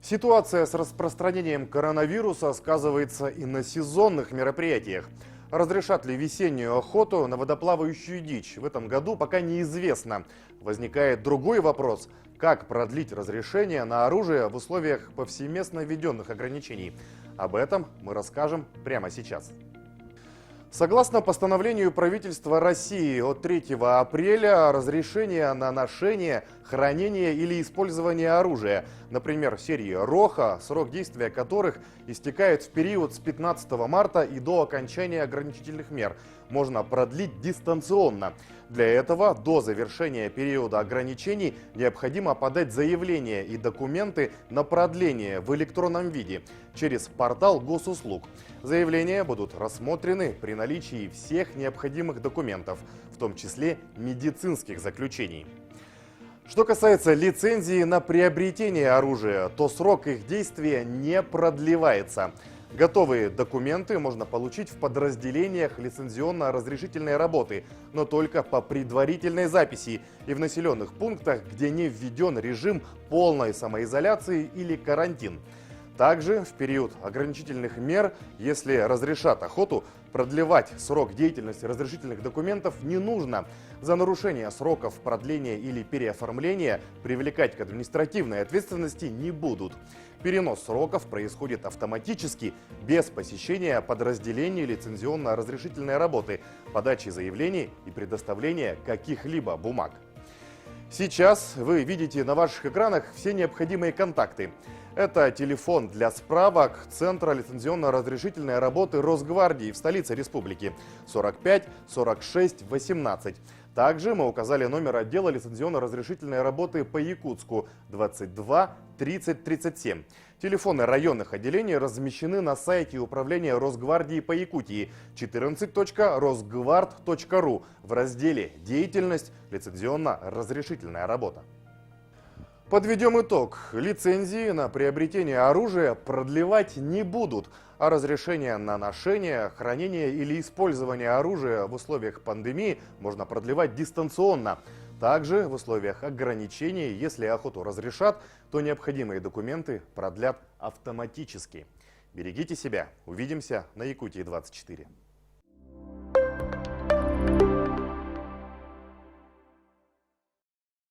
Ситуация с распространением коронавируса сказывается и на сезонных мероприятиях. Разрешат ли весеннюю охоту на водоплавающую дичь в этом году, пока неизвестно. Возникает другой вопрос: как продлить разрешение на оружие в условиях повсеместно введенных ограничений? Об этом мы расскажем прямо сейчас. Согласно постановлению правительства России от 3 апреля, разрешение на ношение, хранение или использование оружия, например, серии «Роха», срок действия которых истекает в период с 15 марта и до окончания ограничительных мер, можно продлить дистанционно. Для этого до завершения периода ограничений необходимо подать заявление и документы на продление в электронном виде через портал госуслуг. Заявления будут рассмотрены при наличии всех необходимых документов, в том числе медицинских заключений. Что касается лицензии на приобретение оружия, то срок их действия не продлевается. Готовые документы можно получить в подразделениях лицензионно-разрешительной работы, но только по предварительной записи и в населенных пунктах, где не введен режим полной самоизоляции или карантин. Также в период ограничительных мер, если разрешат охоту, продлевать срок деятельности разрешительных документов не нужно. За нарушение сроков продления или переоформления привлекать к административной ответственности не будут. Перенос сроков происходит автоматически, без посещения подразделений лицензионно-разрешительной работы, подачи заявлений и предоставления каких-либо бумаг. Сейчас вы видите на ваших экранах все необходимые контакты. Это телефон для справок Центра лицензионно-разрешительной работы Росгвардии в столице республики 45 46 18. Также мы указали номер отдела лицензионно-разрешительной работы по Якутску 22 30 37. Телефоны районных отделений размещены на сайте Управления Росгвардии по Якутии 14.rosgvard.ru в разделе «Деятельность. Лицензионно-разрешительная работа». Подведем итог. Лицензии на приобретение оружия продлевать не будут, а разрешение на ношение, хранение или использование оружия в условиях пандемии можно продлевать дистанционно. Также в условиях ограничений, если охоту разрешат, то необходимые документы продлят автоматически. Берегите себя. Увидимся на Якутии 24.